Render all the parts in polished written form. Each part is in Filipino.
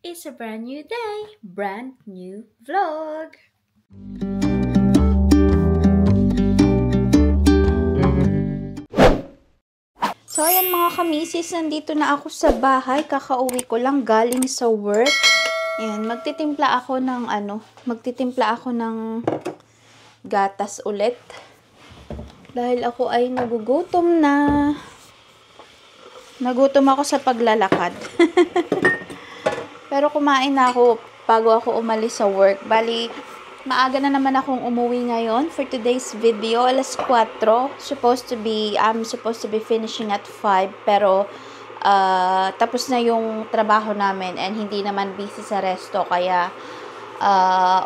It's a brand new day, brand new vlog. So ayan mga kamisis, nandito na ako sa bahay. Kakauwi ko lang galing sa work. Ayan, magtitimpla ako ng gatas ulit. Dahil ako ay nagugutom na. Nagutom ako sa paglalakad. Pero kumain na ako bago ako umalis sa work. Bali, maaga na naman akong umuwi ngayon for today's video. Alas 4. I'm supposed to be finishing at 5. Pero, tapos na yung trabaho namin and hindi naman busy sa resto. Kaya,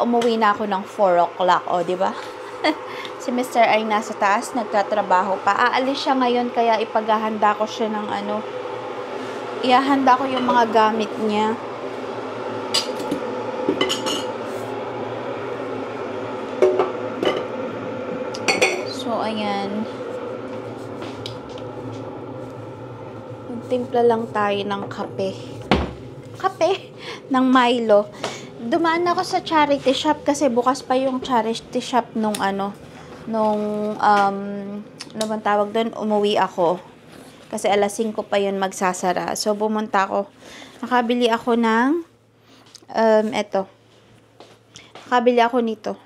umuwi na ako ng 4 o'clock. O, diba? Si Mr. ay nasa taas, nagtatrabaho pa. Aalis siya ngayon, kaya ipaghahanda ko siya ng ihahanda ko yung mga gamit niya. So, ayan. Magtimpla lang tayo ng kape. Kape? Ng Milo. Dumaan ako sa charity shop kasi bukas pa yung charity shop nung ano bang tawag doon, umuwi ako. Kasi alas 5 pa yun magsasara. So, bumunta ako. Nakabili ako ng, nakabili ako nito.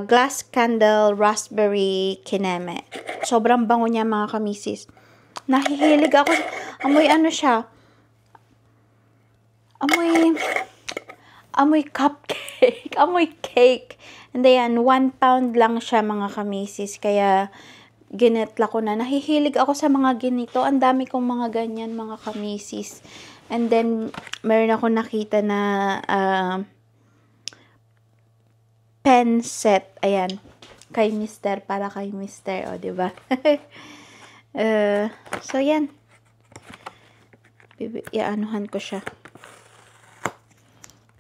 Glass candle raspberry kineme. Sobrang bango niya mga kamisis. Nahihilig ako. Amoy siya. Amoy cupcake. Amoy cake. And then, 1 pound lang siya mga kamisis. Kaya, ginetla ko na. Nahihilig ako sa mga ganito. Ang dami kong mga ganyan mga kamisis. And then, meron ako nakita na pen set. Ayan. Kay Mr. Para kay Mr. O, diba? So, yan. Iaanuhan ko siya.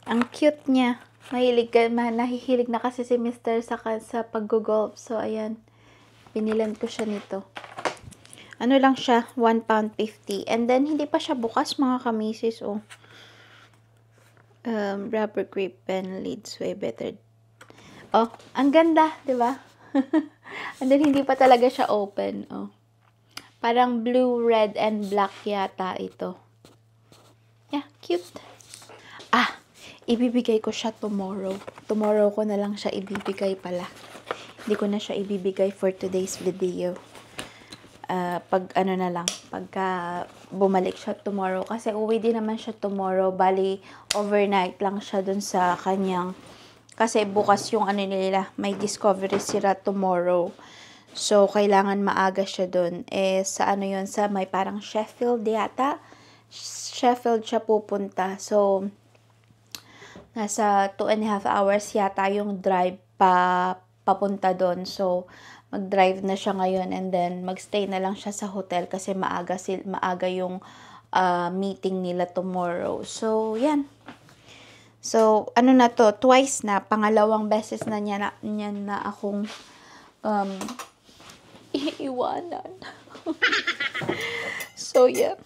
Ang cute niya. Nahihilig na kasi si Mr. sa pag-golf. So, ayan. Binilan ko siya nito. Ano lang siya? 1 pound 50. And then, hindi pa siya bukas, mga kamisis. Oh. Rubber grip pen leads way better. Oh, ang ganda, di ba? And then, hindi pa talaga siya open. Oh. Parang blue, red, and black yata ito. Yeah, cute. Ibibigay ko siya tomorrow. Tomorrow ko na lang siya ibibigay pala. Hindi ko na siya ibibigay for today's video. Pagka bumalik siya tomorrow. Kasi uwi din naman siya tomorrow. Bali, overnight lang siya dun sa kanyang. Kasi bukas yung nila, may discovery sila tomorrow. So, kailangan maaga siya dun. Sa sa may parang Sheffield yata. Sheffield siya pupunta. So, nasa 2.5 hours yata yung drive papunta doon. So, mag-drive na siya ngayon and then magstay na lang siya sa hotel kasi maaga yung meeting nila tomorrow. So, yan. So, na to? Twice na. Pangalawang beses na niya na akong iiwanan. So, yeah.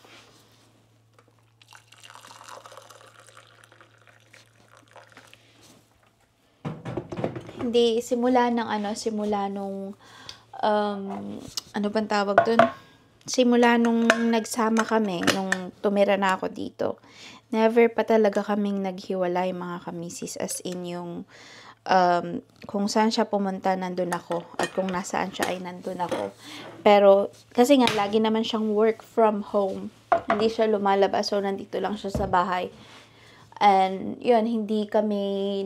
Hindi, simula nung ano bang tawag dun? Simula nung nagsama kami, nung tumira na ako dito, never pa talaga kaming naghiwalay mga kamisis, as in yung kung saan siya pumunta, nandun ako, at kung nasaan siya ay nandun ako. Pero, kasi nga, lagi naman siyang work from home. Hindi siya lumalabas, so nandito lang siya sa bahay. And, yun, hindi kami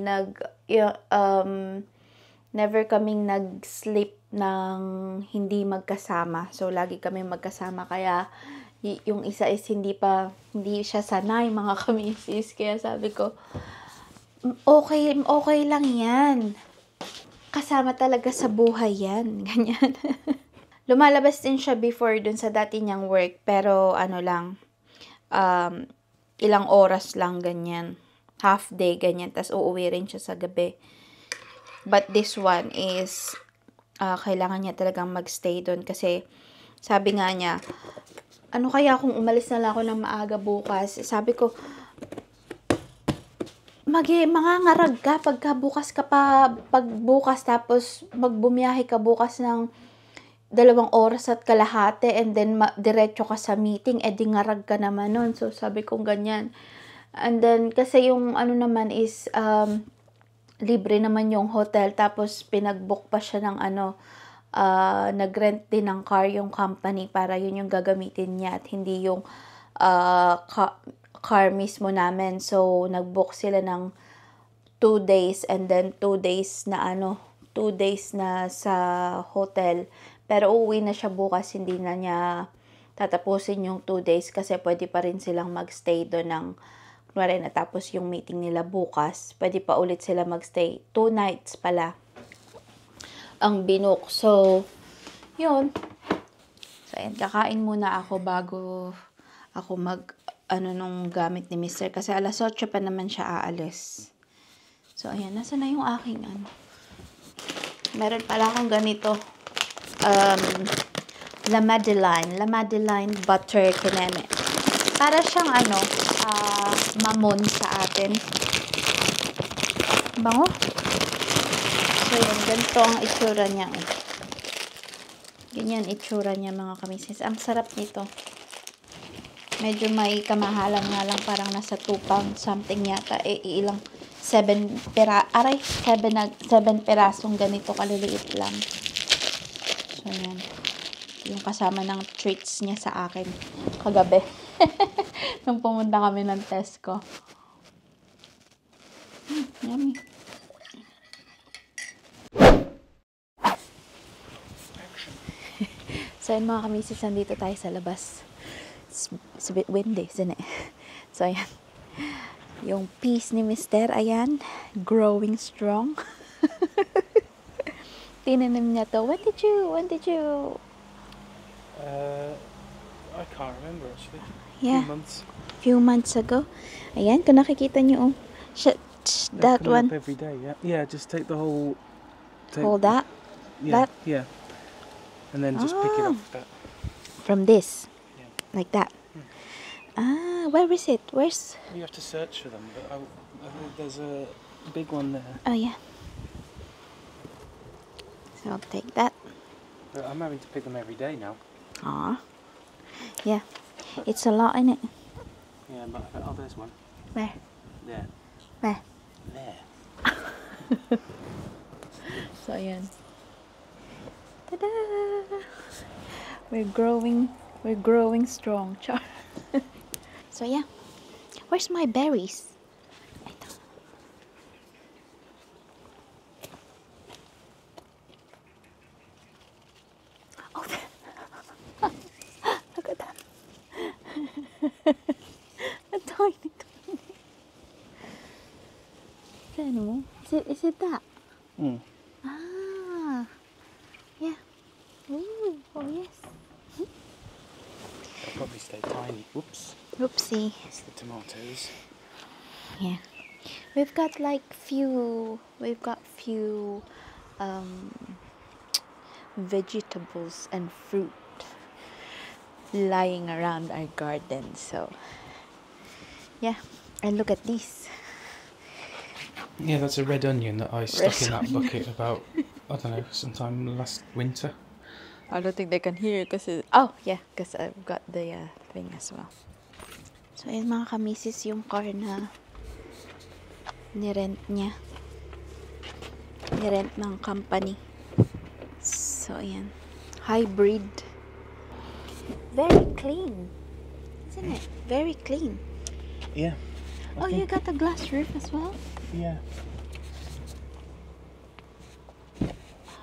never kaming nag-sleep ng hindi magkasama. So, lagi kami magkasama. Kaya, yung isa is hindi siya sanay, mga kamisis. Kaya sabi ko, okay lang yan. Kasama talaga sa buhay yan. Ganyan. Lumalabas din siya before dun sa dati niyang work. Pero, ilang oras lang, ganyan. Half day, ganyan. Tas uuwi rin siya sa gabi. But this one is, kailangan niya talagang magstay doon. Kasi, sabi nga niya, ano kaya kung umalis na lang ako ng maaga bukas? Sabi ko, mangangarag ka pagbukas tapos magbumiyahe ka bukas ng 2 oras at kalahati and then diretso ka sa meeting, di ngarag ka naman nun. So, sabi kong ganyan. And then, kasi yung ano naman is, libre naman yung hotel, tapos pinag-book pa siya ng nag-rent din ng car yung company para yun yung gagamitin niya at hindi yung car mismo namin. So, nag-book sila ng 2 days and then 2 days na 2 days na sa hotel. Pero uuwi na siya bukas, hindi na niya tatapusin yung 2 days kasi pwede pa rin silang magstay doon ng, kunwari natapos yung meeting nila bukas, pwede pa ulit sila magstay. 2 nights pala ang binook. So, yun. So, ayan, kakain muna ako bago ako nung gamit ni Mr. Kasi alas 8 pa naman siya aalis. So, ayan. Nasa na yung aking Meron pala akong ganito. La Madeleine butter kineme. Para siyang mamon sa atin. Bango. So, yan. Ganito ang itsura niya. Ganyan itsura niya, mga kamisis. Ang sarap nito. Medyo may kamahalan nga lang. Parang nasa 2 pounds something yata. Ilang 7 pirasong ganito kaliliit lang. So, yan. Yung kasama ng treats niya sa akin kagabi. Nung pumunta kami ng Tesco. Yummy. So, yan mga kamisis, nandito tayo sa labas. It's a bit windy, isn't it? So, ayan. Yung peas ni Mr. Ayan. Growing strong. Tinanim niya to. When did you? I can't remember actually. Yeah. Few months. Few months ago. Ayan, kung nakikita niyo, that one. Up every day, yeah. Yeah, just take the whole. Hold that. Yeah, That. yeah. And then just pick it off that. From this. Yeah. Like that. Where is it? Where's? You have to search for them, but I think there's a big one there. Oh yeah. So I'll take that. But I'm having to pick them every day now. Yeah. It's a lot, isn't it? Yeah, but there's one. Where? There. Where? There. So ayan. Tada! We're growing strong. Char. So yeah. Where's my berries? Ito. Oh, look at that. A tiny. Ano? Is it that? Mm. Yeah. Ooh, oh yes. They'll probably stay tiny. Whoops. Oopsie. That's the tomatoes. Yeah. We've got few vegetables and fruit lying around our garden. So yeah. And look at these. Yeah, that's a red onion that I stuck in that bucket about, I don't know, sometime last winter. I don't think they can hear because because I've got the thing as well. So ayan mga kamisis, yung car na nirent niya. Nirent ng company. So ayan. Hybrid. Very clean. Isn't it? Very clean. Yeah. Oh, you got a glass roof as well? Yeah.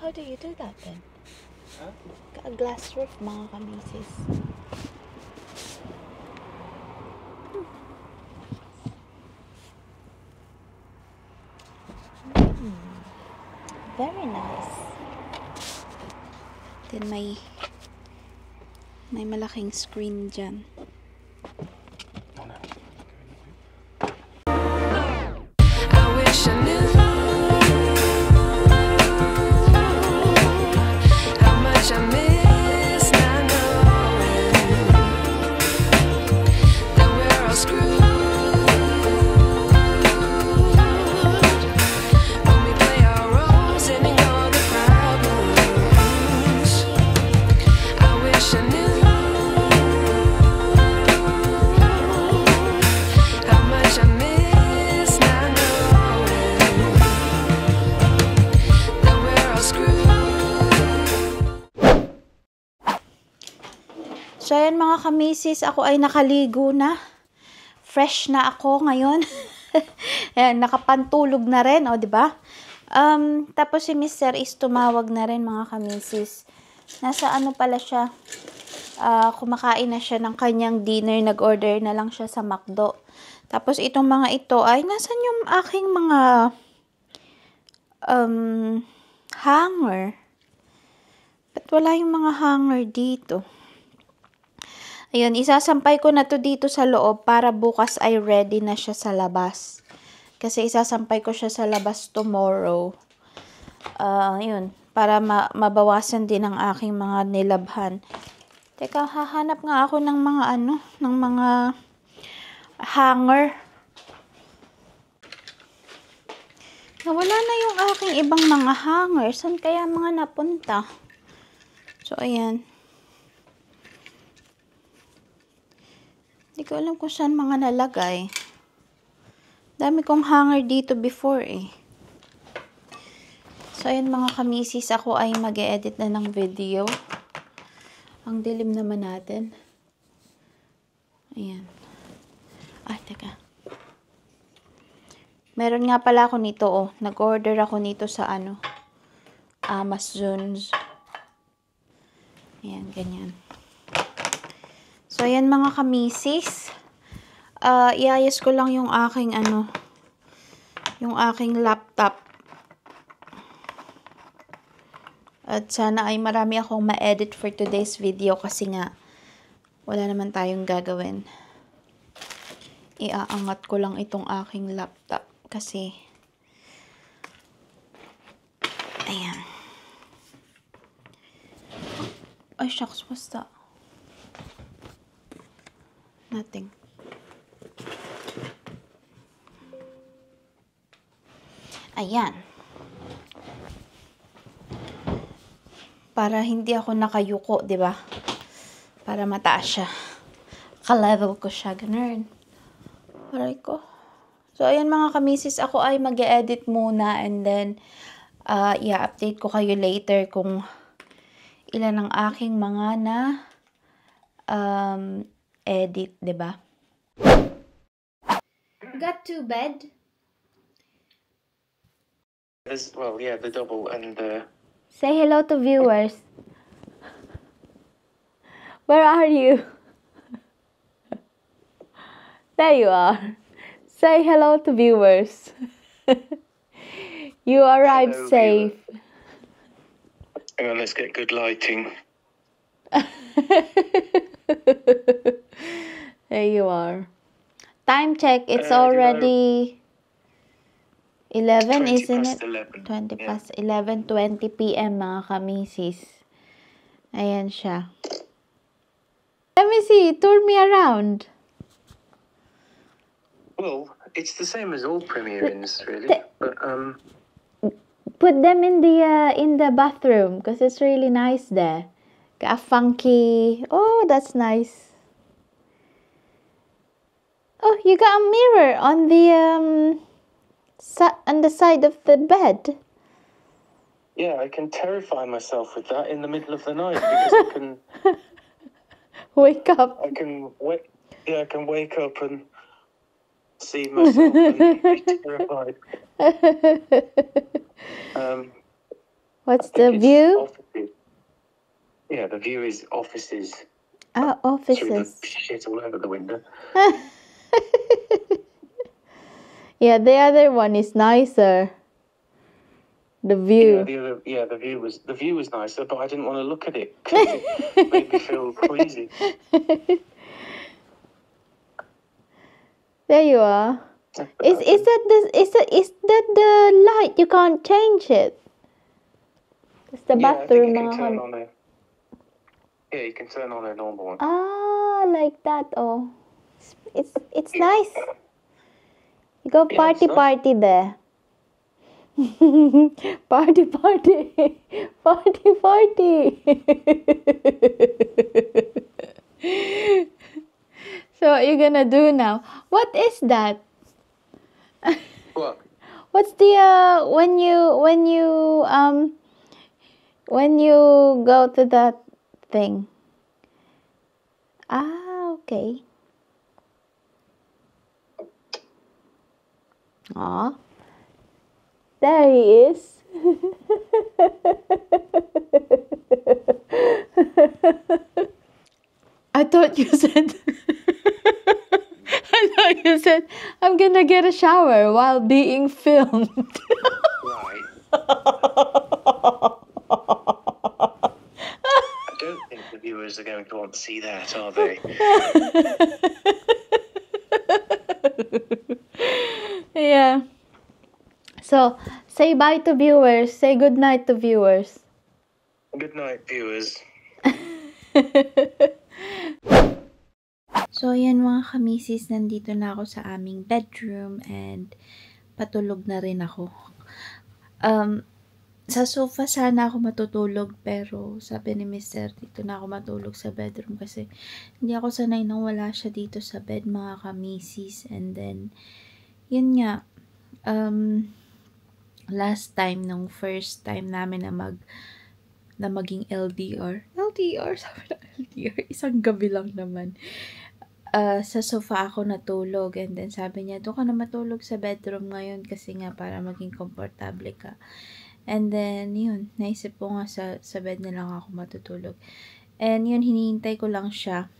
How do you do that then? Huh? Got a glass roof, mga kamisis. Very nice. Then may malaking screen dyan. Oh no. I wish I knew how much I miss not knowing that we're all screwed. ayan mga kamisis, ako ay nakaligo na. Fresh na ako ngayon. Ayan, nakapantulog na rin, o, diba? Tapos si Mr. is tumawag na rin mga kamisis. Nasa ano pala siya? Kumakain na siya ng kanyang dinner. Nag-order na lang siya sa McDo. Tapos itong mga ito ay, nasan yung aking mga hanger? Ba't wala yung mga hanger dito? Ayun, isasampay ko na to dito sa loob para bukas ay ready na siya sa labas. Kasi isasampay ko siya sa labas tomorrow. Ayun, para mabawasan din ang aking mga nilabhan. Teka, hahanap nga ako ng mga ng mga hanger. Nawala na yung aking ibang mga hanger. Saan kaya mga napunta? So, ayan. Hindi ko alam kung saan mga nalagay. Dami kong hanger dito before eh. So, ayan mga kamisis. Ako ay mag-e-edit na ng video. Ang dilim naman natin. Ayan. Ay, teka. Meron nga pala ako nito oh. Nag-order ako nito sa Amazon. Ayan, ganyan. So, ayan mga kamisis. Iayos ko lang yung aking yung aking laptop. At sana ay marami akong ma-edit for today's video kasi nga wala naman tayong gagawin. Iaangat ko lang itong aking laptop kasi ayan. Ay, shucks, what's that? Nothing. Ayan. Para hindi ako nakayuko, 'di ba? Para mataas siya. Ka-level ko siya, ganun. Aray ko. So, ayan mga kamisis, ako ay mag-e-edit muna and then i-update ko kayo later kung ilan ang aking mga na edit, 'di ba? Got to bed? Well, yeah, the double and the... Say hello to viewers. Where are you? There you are. Say hello to viewers. You arrived Hello, safe. Hang on, let's get good lighting. There you are. Time check, it's you know, already 11, 20 isn't past it? 11. 20 Yeah. past 11, 20 p.m. mga kamisis. Ayan siya. Let me see, tour me around. Well, it's the same as all Premiere Inns, really. But, Put them in the bathroom because it's really nice there. Got a funky. Oh, that's nice. Oh, you got a mirror on the on the side of the bed. yeah, I can terrify myself with that in the middle of the night because I can Wake up. I can wake up and see myself and be terrified. What's I think the it's view? offices. Yeah, the view is offices. Ah, Through the offices. shit all over the window. Yeah, the other one is nicer. The Yeah, view. the view was nicer, but I didn't want to look at it because it made me feel queasy. There you are. Is that the light? You can't change it. It's the Yeah, I think bathroom. you can mga turn kam- on a. Yeah, you can turn on a normal one. Ah, like that. Oh, it's nice. You go Yeah, it's party nice. there. Party. So what you gonna do now? What is that? What? What's the when you go to that thing? Okay. Aw. There he is. I thought you said I thought you said I'm gonna get a shower while being filmed. Right. I don't think the viewers are going to want to see that, are they? Yeah. So, say bye to viewers. Say good night to viewers. Good night, viewers. So, ayan mga kamisis, nandito na ako sa aming bedroom and patulog na rin ako. Sa sofa sana ako matutulog pero sabi ni Mr. dito na ako matulog sa bedroom kasi hindi ako sanay nang wala siya dito sa bed mga kamisis. And then, yun nga, last time, nung first time namin na maging LDR, sabi na LDR, isang gabi lang naman. Sa sofa ako natulog and then sabi niya, doon ka na matulog sa bedroom ngayon kasi nga para maging komportable ka. And then, yun, naisip ko nga sa bed na lang ako matutulog. And yun, hinihintay ko lang siya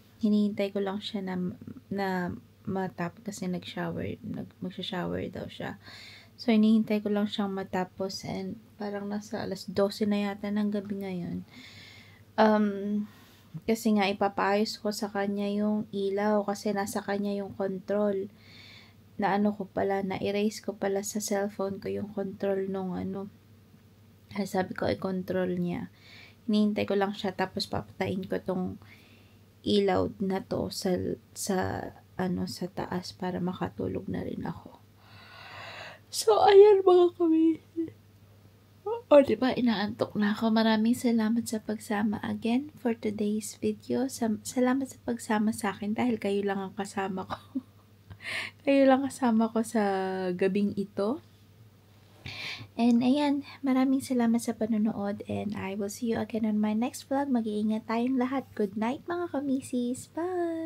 na matapos kasi magsha-shower daw siya. So, hinihintay ko lang siyang matapos and parang nasa alas 12 na yata ng gabi ngayon. Kasi nga ipapaayos ko sa kanya yung ilaw kasi nasa kanya yung control. Na-erase ko pala sa cellphone ko yung control nung sabi ko i-control niya. Hinihintay ko lang siya tapos papatayin ko tong ilaw na to sa taas para makatulog na rin ako. So, ayan mga kami. O, diba, inaantok na ako. Maraming salamat sa pagsama again for today's video. Salamat sa pagsama sa akin dahil kayo lang ang kasama ko. Kayo lang kasama ko sa gabing ito. And ayan, maraming salamat sa panonood and I will see you again on my next vlog. Mag-iingat tayong lahat. Good night mga kamisis. Bye!